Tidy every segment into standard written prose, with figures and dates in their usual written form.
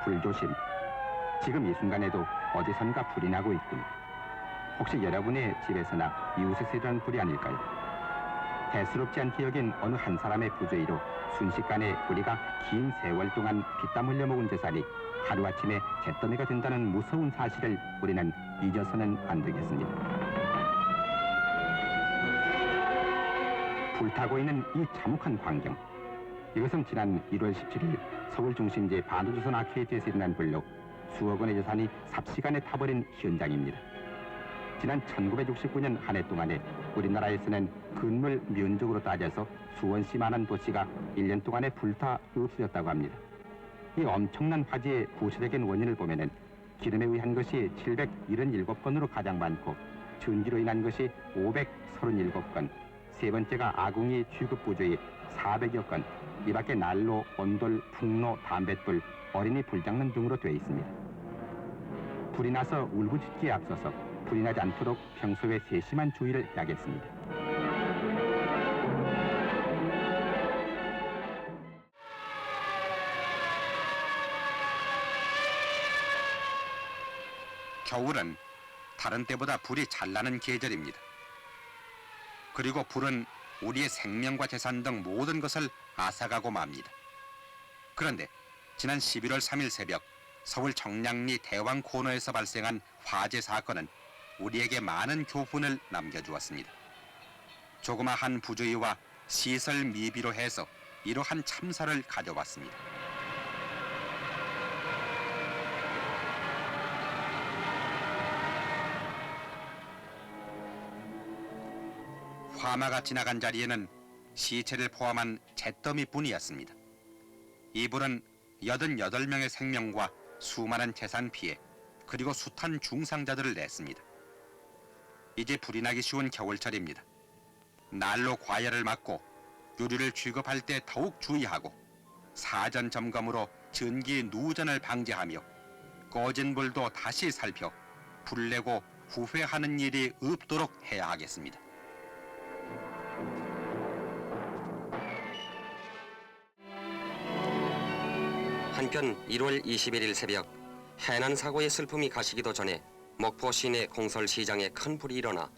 불조심. 지금 이 순간에도 어디선가 불이 나고 있군. 혹시 여러분의 집에서나 이웃에서 일어난 불이 아닐까요? 대수롭지 않게 여긴 어느 한 사람의 부주의로 순식간에 우리가 긴 세월 동안 피땀 흘려 먹은 재산이 하루아침에 잿더미가 된다는 무서운 사실을 우리는 잊어서는 안 되겠습니다. 불타고 있는 이 참혹한 광경. 이것은 지난 1월 17일 서울 중심지 반도조선 아케이드에서 일어난 불로 수억 원의 재산이 삽시간에 타버린 현장입니다. 지난 1969년 한 해 동안에 우리나라에서는 건물 면적으로 따져서 수원시만한 도시가 1년 동안에 불타 없어졌다고 합니다. 이 엄청난 화재의 부수적인 원인을 보면은 기름에 의한 것이 777건으로 가장 많고 전기로 인한 것이 537건, 세 번째가 아궁이 취급 부주의 400여 건, 이 밖에 난로, 온돌, 풍로, 담뱃불, 어린이 불장난 등으로 되어 있습니다. 불이 나서 울부짖기에 앞서서 불이 나지 않도록 평소에 세심한 주의를 해야겠습니다. 겨울은 다른 때보다 불이 잘 나는 계절입니다. 그리고 불은 우리의 생명과 재산 등 모든 것을 앗아가고 맙니다. 그런데 지난 11월 3일 새벽 서울 정량리 대왕 코너에서 발생한 화재 사건은 우리에게 많은 교훈을 남겨주었습니다. 조그마한 부주의와 시설 미비로 해서 이러한 참사를 가져왔습니다. 화마가 지나간 자리에는 시체를 포함한 잿더미뿐이었습니다. 이 불은 88명의 생명과 수많은 재산 피해 그리고 숱한 중상자들을 냈습니다. 이제 불이 나기 쉬운 겨울철입니다. 난로 과열을 막고 유류를 취급할 때 더욱 주의하고 사전 점검으로 전기 누전을 방지하며 꺼진 불도 다시 살펴 불 내고 후회하는 일이 없도록 해야 하겠습니다. 한편 1월 21일 새벽 해난 사고의 슬픔이 가시기도 전에 목포 시내 공설시장에 큰 불이 일어나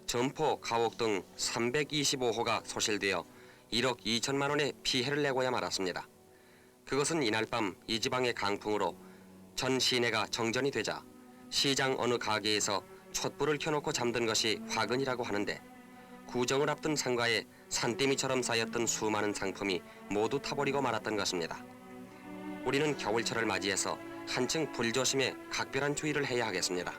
점포, 가옥 등 325호가 소실되어 1억 2천만 원의 피해를 내고야 말았습니다. 그것은 이날 밤 이 지방의 강풍으로 전 시내가 정전이 되자 시장 어느 가게에서 촛불을 켜놓고 잠든 것이 화근이라고 하는데 구정을 앞둔 상가에 산더미처럼 쌓였던 수많은 상품이 모두 타버리고 말았던 것입니다. 우리는 겨울철을 맞이해서 한층 불조심에 각별한 주의를 해야 하겠습니다.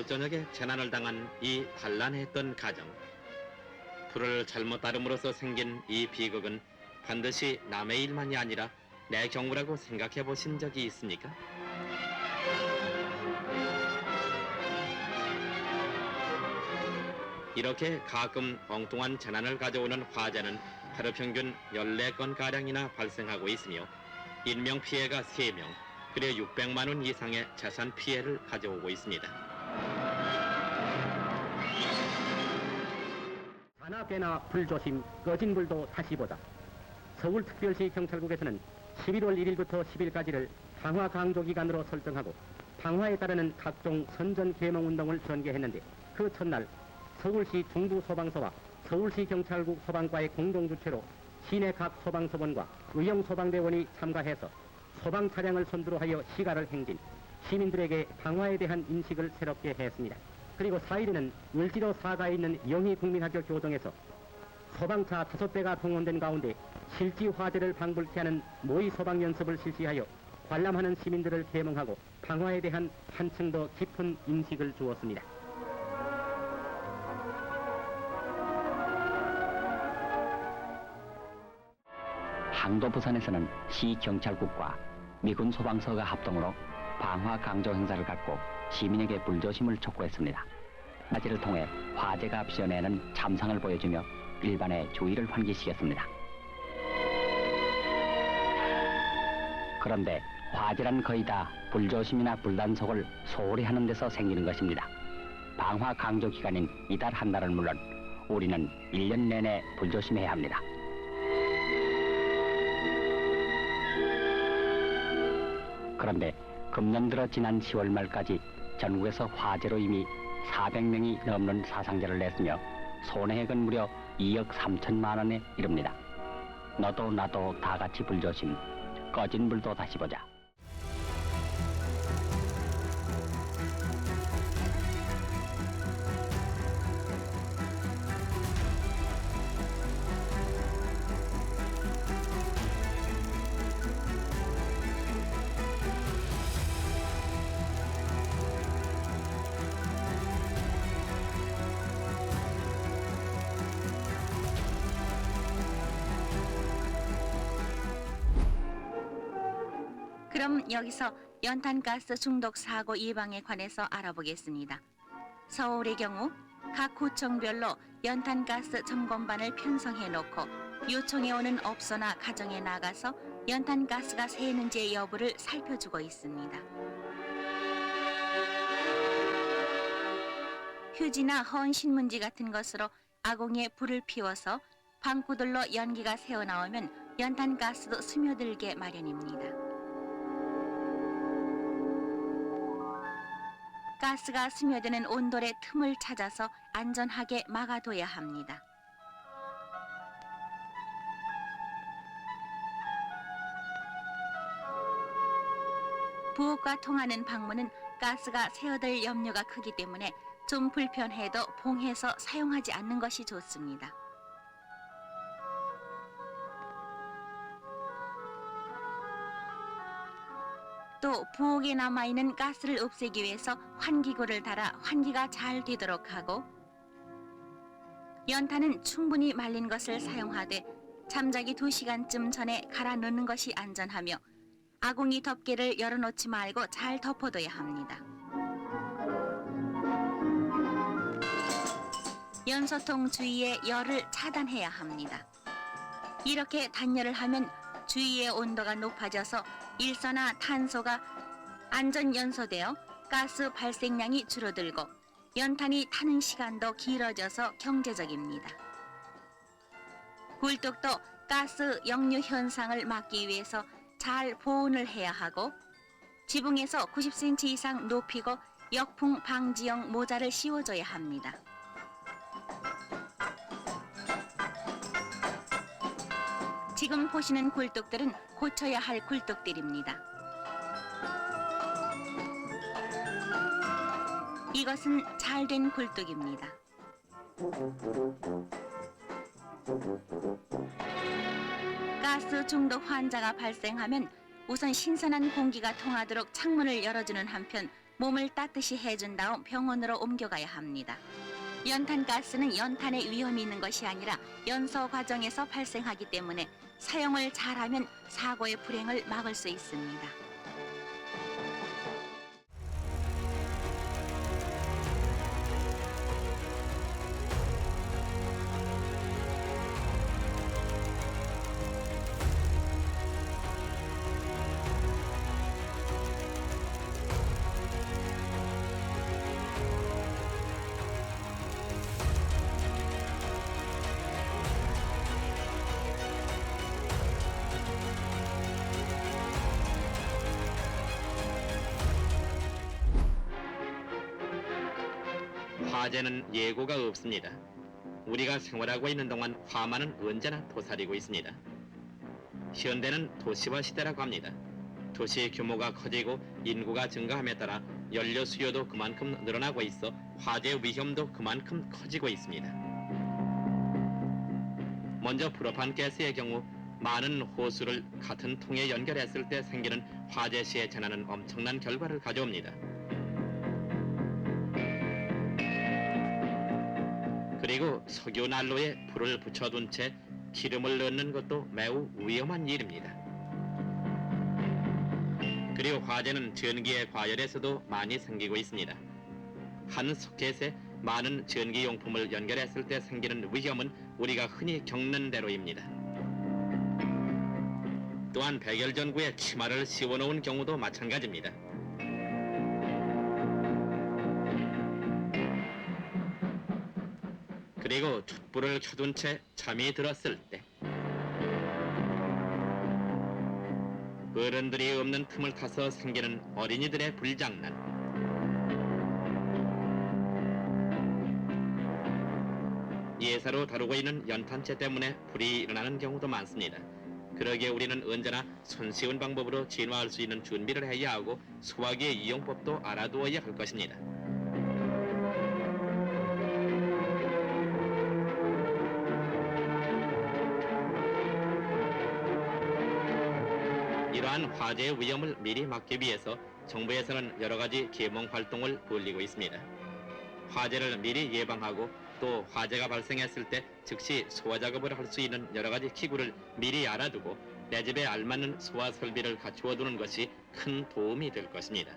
하루 저녁에 재난을 당한 이 단란했던 가정. 불을 잘못 다룸으로써 생긴 이 비극은 반드시 남의 일만이 아니라 내 경우라고 생각해 보신 적이 있습니까? 이렇게 가끔 엉뚱한 재난을 가져오는 화재는 하루 평균 14건가량이나 발생하고 있으며 인명피해가 3명, 그려 600만 원 이상의 재산 피해를 가져오고 있습니다. 산악계나 불조심, 꺼진 불도 다시 보자. 서울특별시 경찰국에서는 11월 1일부터 10일까지를 방화 강조 기간으로 설정하고 방화에 따르는 각종 선전 계몽 운동을 전개했는데 그 첫날 서울시 중부소방서와 서울시 경찰국 소방과의 공동 주최로 시내 각 소방서원과 의용소방대원이 참가해서 소방 차량을 선두로 하여 시가를 행진, 시민들에게 방화에 대한 인식을 새롭게 했습니다. 그리고 4일에는 을지로 사가에 있는 영희국민학교 교동에서 소방차 5대가 동원된 가운데 실지 화재를 방불케 하는 모의 소방 연습을 실시하여 관람하는 시민들을 계몽하고 방화에 대한 한층 더 깊은 인식을 주었습니다. 항도 부산에서는 시경찰국과 미군 소방서가 합동으로 방화 강조 행사를 갖고 시민에게 불조심을 촉구했습니다. 화재를 통해 화재가 빚어내는 참상을 보여주며 일반의 주의를 환기시켰습니다. 그런데 화재란 거의 다 불조심이나 불단속을 소홀히 하는 데서 생기는 것입니다. 방화 강조 기간인 이달 한 달은 물론 우리는 1년 내내 불조심해야 합니다. 그런데 금년 들어 지난 10월 말까지 전국에서 화재로 이미 400명이 넘는 사상자를 냈으며 손해액은 무려 2억 3천만 원에 이릅니다. 너도 나도 다 같이 불조심, 꺼진 불도 다시 보자. 그럼 여기서 연탄가스 중독 사고 예방에 관해서 알아보겠습니다. 서울의 경우 각 구청별로 연탄가스 점검반을 편성해 놓고 요청해 오는 업소나 가정에 나가서 연탄가스가 새는지 여부를 살펴주고 있습니다. 휴지나 헌 신문지 같은 것으로 아궁이에 불을 피워서 방구들로 연기가 새어나오면 연탄가스도 스며들게 마련입니다. 가스가 스며드는 온돌의 틈을 찾아서 안전하게 막아둬야 합니다. 부엌과 통하는 방문은 가스가 새어들 염려가 크기 때문에 좀 불편해도 봉해서 사용하지 않는 것이 좋습니다. 또 부엌에 남아있는 가스를 없애기 위해서 환기구를 달아 환기가 잘 되도록 하고 연탄은 충분히 말린 것을 사용하되 잠자기 2시간쯤 전에 갈아 넣는 것이 안전하며 아궁이 덮개를 열어놓지 말고 잘 덮어둬야 합니다. 연소통 주위에 열을 차단해야 합니다. 이렇게 단열을 하면 주위의 온도가 높아져서 일소나 탄소가 안전 연소되어 가스 발생량이 줄어들고 연탄이 타는 시간도 길어져서 경제적입니다. 굴뚝도 가스 역류 현상을 막기 위해서 잘 보온을 해야 하고 지붕에서 90cm 이상 높이고 역풍 방지용 모자를 씌워줘야 합니다. 지금 보시는 굴뚝들은 고쳐야 할 굴뚝들입니다. 이것은 잘된 굴뚝입니다. 가스 중독 환자가 발생하면 우선 신선한 공기가 통하도록 창문을 열어주는 한편 몸을 따뜻이 해준 다음 병원으로 옮겨가야 합니다. 연탄가스는 연탄에 위험이 있는 것이 아니라 연소 과정에서 발생하기 때문에 사용을 잘하면 사고의 불행을 막을 수 있습니다. 화재는 예고가 없습니다. 우리가 생활하고 있는 동안 화만은 언제나 도사리고 있습니다. 현대는 도시화 시대라고 합니다. 도시 규모가 커지고 인구가 증가함에 따라 연료 수요도 그만큼 늘어나고 있어 화재 위험도 그만큼 커지고 있습니다. 먼저 프로판 가스의 경우 많은 호수를 같은 통에 연결했을 때 생기는 화재 시의 재난은 엄청난 결과를 가져옵니다. 그리고 석유 난로에 불을 붙여둔 채 기름을 넣는 것도 매우 위험한 일입니다. 그리고 화재는 전기의 과열에서도 많이 생기고 있습니다. 한 소켓에 많은 전기용품을 연결했을 때 생기는 위험은 우리가 흔히 겪는 대로입니다. 또한 백열전구에 치마를 씌워놓은 경우도 마찬가지입니다. 그리고 촛불을 켜둔 채 잠이 들었을 때 어른들이 없는 틈을 타서 생기는 어린이들의 불장난, 예사로 다루고 있는 연탄재 때문에 불이 일어나는 경우도 많습니다. 그러기에 우리는 언제나 손쉬운 방법으로 진화할 수 있는 준비를 해야 하고 소화기의 이용법도 알아두어야 할 것입니다. 이러한 화재의 위험을 미리 막기 위해서 정부에서는 여러 가지 계몽 활동을 벌이고 있습니다. 화재를 미리 예방하고 또 화재가 발생했을 때 즉시 소화 작업을 할 수 있는 여러 가지 기구를 미리 알아두고 내 집에 알맞는 소화 설비를 갖추어 두는 것이 큰 도움이 될 것입니다.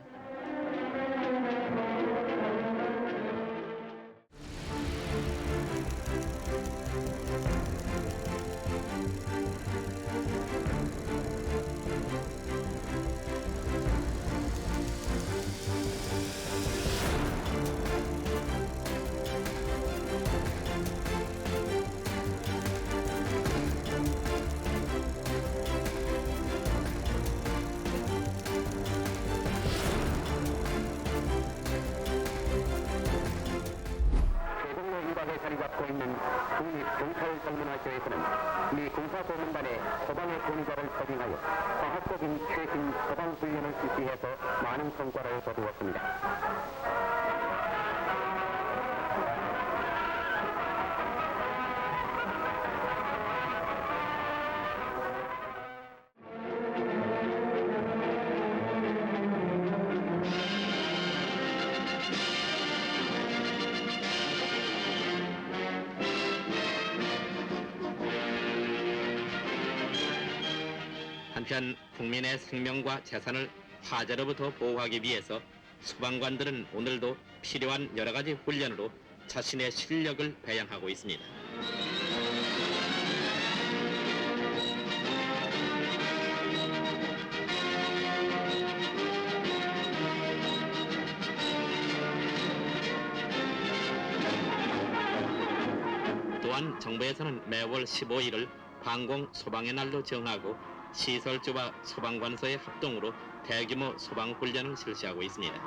대동로 일박에 자리 잡고 있는 국립경찰정문학교에서는 미 군사고문단의 소방의 권위자를 초빙하여 과학적인 최신 소방 훈련을 실시해서 많은 성과를 거두었습니다. 한편 국민의 생명과 재산을 화재로부터 보호하기 위해서 소방관들은 오늘도 필요한 여러 가지 훈련으로 자신의 실력을 배양하고 있습니다. 또한 정부에서는 매월 15일을 방공 소방의 날로 정하고 시설주와 소방관서의 합동으로 대규모 소방훈련을 실시하고 있습니다.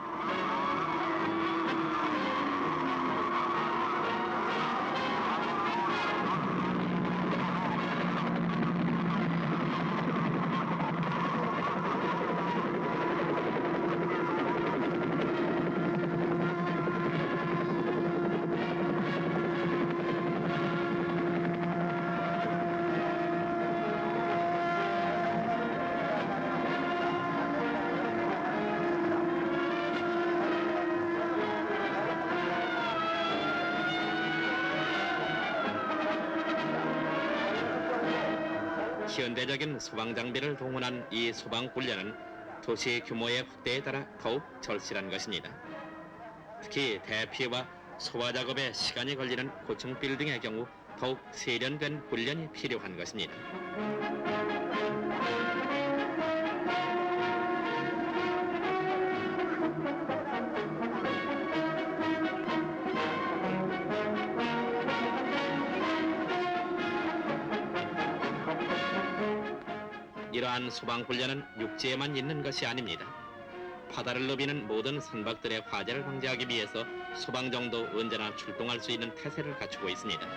현대적인 소방 장비를 동원한 이 소방 훈련은 도시 규모의 확대에 따라 더욱 절실한 것입니다. 특히 대피와 소화 작업에 시간이 걸리는 고층 빌딩의 경우 더욱 세련된 훈련이 필요한 것입니다. 이러한 소방 훈련은 육지에만 있는 것이 아닙니다. 바다를 누비는 모든 선박들의 화재를 방지하기 위해서 소방정도 언제나 출동할 수 있는 태세를 갖추고 있습니다.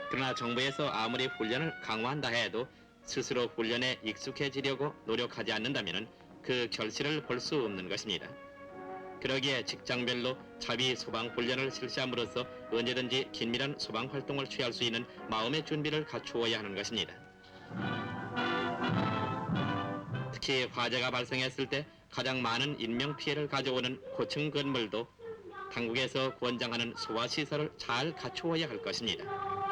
그러나 정부에서 아무리 훈련을 강화한다 해도 스스로 훈련에 익숙해지려고 노력하지 않는다면 그 결실을 볼 수 없는 것입니다. 그러기에 직장별로 자비 소방 훈련을 실시함으로써 언제든지 긴밀한 소방 활동을 취할 수 있는 마음의 준비를 갖추어야 하는 것입니다. 특히 화재가 발생했을 때 가장 많은 인명 피해를 가져오는 고층 건물도 당국에서 권장하는 소화 시설을 잘 갖추어야 할 것입니다.